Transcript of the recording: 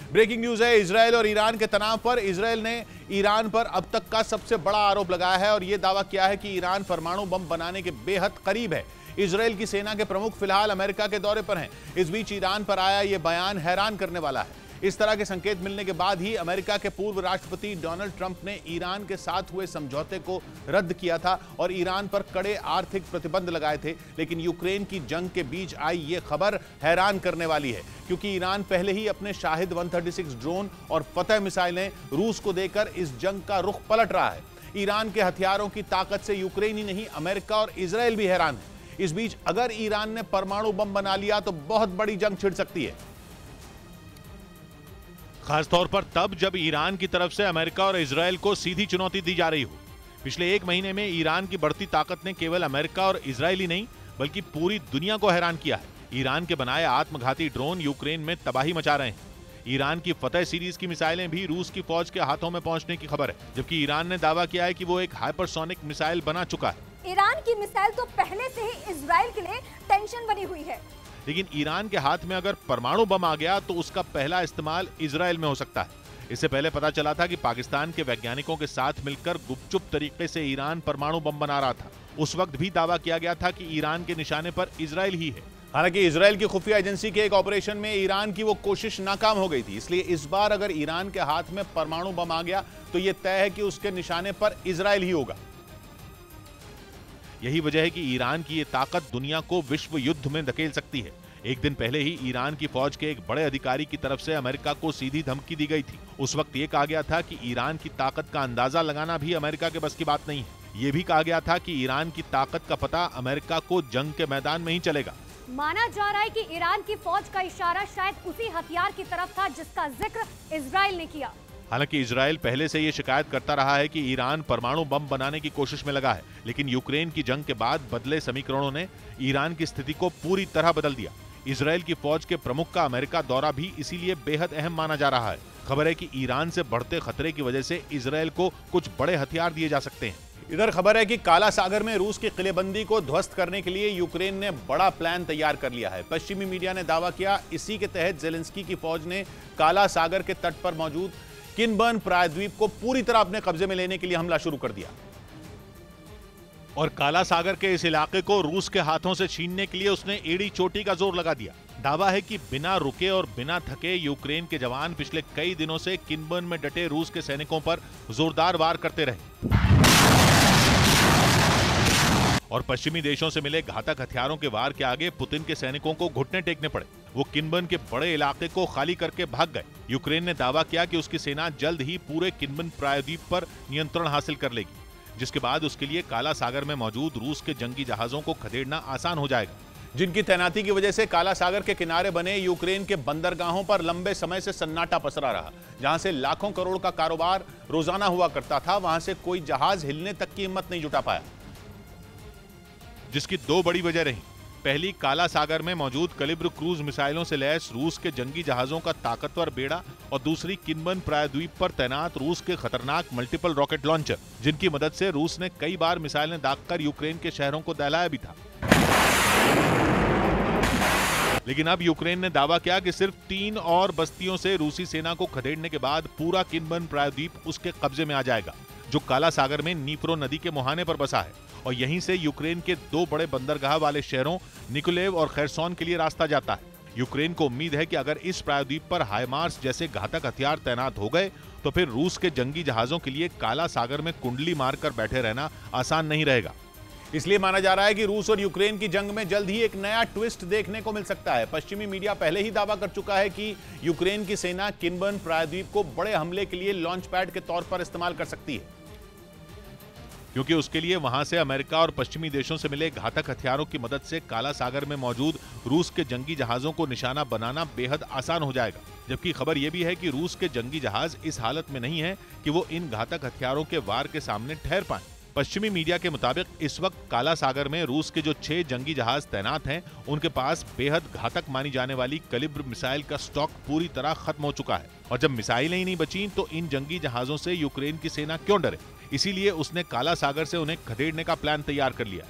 Breaking news है Israel और Iran के तनाव पर। इजरायल ने ईरान पर अब तक का सबसे बड़ा आरोप लगाया है और यह दावा किया है कि ईरान परमाणु बम बनाने के बेहद करीब है। इजरायल की सेना के प्रमुख फिलहाल अमेरिका के दौरे पर हैं। इस बीच ईरान पर आया यह बयान हैरान करने वाला है। इस तरह के संकेत मिलने के बाद ही अमेरिका के पूर्व राष्ट्रपति डोनाल्ड ट्रंप ने ईरान के साथ हुए समझौते को रद्द किया था और ईरान पर कड़े आर्थिक प्रतिबंध लगाए थे। लेकिन यूक्रेन की जंग के बीच आई ये खबर हैरान करने वाली है, क्योंकि ईरान पहले ही अपने शाहिद 136 ड्रोन और फतह मिसाइलें रूस को देकर इस जंग का रुख पलट रहा है। ईरान के हथियारों की ताकत से यूक्रेन ही नहीं, अमेरिका और इजरायल भी हैरान है। इस बीच अगर ईरान ने परमाणु बम बना लिया तो बहुत बड़ी जंग छिड़ सकती है, खासतौर पर तब जब ईरान की तरफ से अमेरिका और इजरायल को सीधी चुनौती दी जा रही हो। पिछले एक महीने में ईरान की बढ़ती ताकत ने केवल अमेरिका और इजरायल ही नहीं बल्कि पूरी दुनिया को हैरान किया है। ईरान के बनाए आत्मघाती ड्रोन यूक्रेन में तबाही मचा रहे हैं। ईरान की फतह सीरीज की मिसाइलें भी रूस की फौज के हाथों में पहुंचने की खबर है, जबकि ईरान ने दावा किया है कि वो एक हाइपरसोनिक मिसाइल बना चुका है। ईरान की मिसाइल तो पहले से ही इजरायल के लिए टेंशन बनी हुई है, लेकिन ईरान के हाथ में अगर परमाणु बम आ गया तो उसका पहला इस्तेमाल इजरायल में हो सकता है। इससे पहले पता चला था कि पाकिस्तान के वैज्ञानिकों के साथ मिलकर गुपचुप तरीके से ईरान परमाणु बम बना रहा था। उस वक्त भी दावा किया गया था कि ईरान के निशाने पर इजरायल ही है। हालांकि इजरायल की खुफिया एजेंसी के एक ऑपरेशन में ईरान की वो कोशिश नाकाम हो गई थी। इसलिए इस बार अगर ईरान के हाथ में परमाणु बम आ गया तो यह तय है कि उसके निशाने पर इजरायल ही होगा। यही वजह है कि ईरान की ये ताकत दुनिया को विश्व युद्ध में धकेल सकती है। एक दिन पहले ही ईरान की फौज के एक बड़े अधिकारी की तरफ से अमेरिका को सीधी धमकी दी गई थी। उस वक्त ये कहा गया था कि ईरान की ताकत का अंदाजा लगाना भी अमेरिका के बस की बात नहीं है। ये भी कहा गया था कि ईरान की ताकत का पता अमेरिका को जंग के मैदान में ही चलेगा। माना जा रहा है कि ईरान की फौज का इशारा शायद उसी हथियार की तरफ था जिसका जिक्र इजरायल ने किया। हालांकि इजरायल पहले से ये शिकायत करता रहा है कि ईरान परमाणु बम बनाने की कोशिश में लगा है, लेकिन यूक्रेन की जंग के बाद बदले समीकरणों ने ईरान की स्थिति को पूरी तरह बदल दिया। इजरायल की फौज के प्रमुख का अमेरिका दौरा भी इसीलिए बेहद अहम माना जा रहा है। खबर है कि ईरान से बढ़ते खतरे की वजह से इजरायल को कुछ बड़े हथियार दिए जा सकते हैं। इधर खबर है कि काला सागर में रूस की किलेबंदी को ध्वस्त करने के लिए यूक्रेन ने बड़ा प्लान तैयार कर लिया है। पश्चिमी मीडिया ने दावा किया, इसी के तहत जेलेंस्की की फौज ने काला सागर के तट पर मौजूद किनबर्न प्रायद्वीप को पूरी तरह अपने कब्जे में लेने के लिए हमला शुरू कर दिया और काला सागर के इस इलाके को रूस के हाथों से छीनने के लिए उसने एड़ी चोटी का जोर लगा दिया। दावा है कि बिना रुके और बिना थके यूक्रेन के जवान पिछले कई दिनों से किनबर्न में डटे रूस के सैनिकों पर जोरदार वार करते रहे और पश्चिमी देशों से मिले घातक हथियारों के वार के आगे पुतिन के सैनिकों को घुटने टेकने पड़े। वो किनबर्न के बड़े इलाके को खाली करके भाग गए। यूक्रेन ने दावा किया कि उसकी सेना जल्द ही पूरे किनबर्न प्रायद्वीप पर नियंत्रण हासिल कर लेगी, जिसके बाद उसके लिए काला सागर में मौजूद रूस के जंगी जहाजों को खदेड़ना आसान हो जाएगा, जिनकी तैनाती की वजह से काला सागर के किनारे बने यूक्रेन के बंदरगाहों पर लंबे समय से सन्नाटा पसरा रहा। जहां से लाखों करोड़ का कारोबार रोजाना हुआ करता था, वहां से कोई जहाज हिलने तक की हिम्मत नहीं जुटा पाया, जिसकी दो बड़ी वजह रही। पहली, काला सागर में मौजूद कलिब्र क्रूज मिसाइलों से लैस रूस के जंगी जहाजों का ताकतवर बेड़ा और दूसरी किनबर्न प्रायद्वीप पर तैनात रूस के खतरनाक मल्टीपल रॉकेट लॉन्चर, जिनकी मदद से रूस ने कई बार मिसाइलें दागकर यूक्रेन के शहरों को दहलाया भी था। लेकिन अब यूक्रेन ने दावा किया कि सिर्फ 3 और बस्तियों से रूसी सेना को खदेड़ने के बाद पूरा किनबर्न प्रायद्वीप उसके कब्जे में आ जाएगा, जो काला सागर में नीप्रो नदी के मुहाने पर बसा है और यहीं से यूक्रेन के 2 बड़े बंदरगाह वाले शहरों निकोलेव और खैरसोन के लिए रास्ता जाता है। यूक्रेन को उम्मीद है कि अगर इस प्रायद्वीप पर हाइमार्स जैसे घातक हथियार तैनात हो गए तो फिर रूस के जंगी जहाजों के लिए काला सागर में कुंडली मारकर बैठे रहना आसान नहीं रहेगा। इसलिए माना जा रहा है कि रूस और यूक्रेन की जंग में जल्द ही एक नया ट्विस्ट देखने को मिल सकता है। पश्चिमी मीडिया पहले ही दावा कर चुका है कि यूक्रेन की सेना किनबर्न प्रायद्वीप को बड़े हमले के लिए लॉन्च पैड के तौर पर इस्तेमाल कर सकती है, क्योंकि उसके लिए वहां से अमेरिका और पश्चिमी देशों से मिले घातक हथियारों की मदद से काला सागर में मौजूद रूस के जंगी जहाजों को निशाना बनाना बेहद आसान हो जाएगा। जबकि खबर यह भी है कि रूस के जंगी जहाज इस हालत में नहीं है कि वो इन घातक हथियारों के वार के सामने ठहर पाएं। पश्चिमी मीडिया के मुताबिक इस वक्त काला सागर में रूस के जो 6 जंगी जहाज तैनात हैं, उनके पास बेहद घातक मानी जाने वाली कलिब्र मिसाइल का स्टॉक पूरी तरह खत्म हो चुका है और जब मिसाइलें ही नहीं बची तो इन जंगी जहाजों से यूक्रेन की सेना क्यों डरे। इसीलिए उसने काला सागर से उन्हें खदेड़ने का प्लान तैयार कर लिया।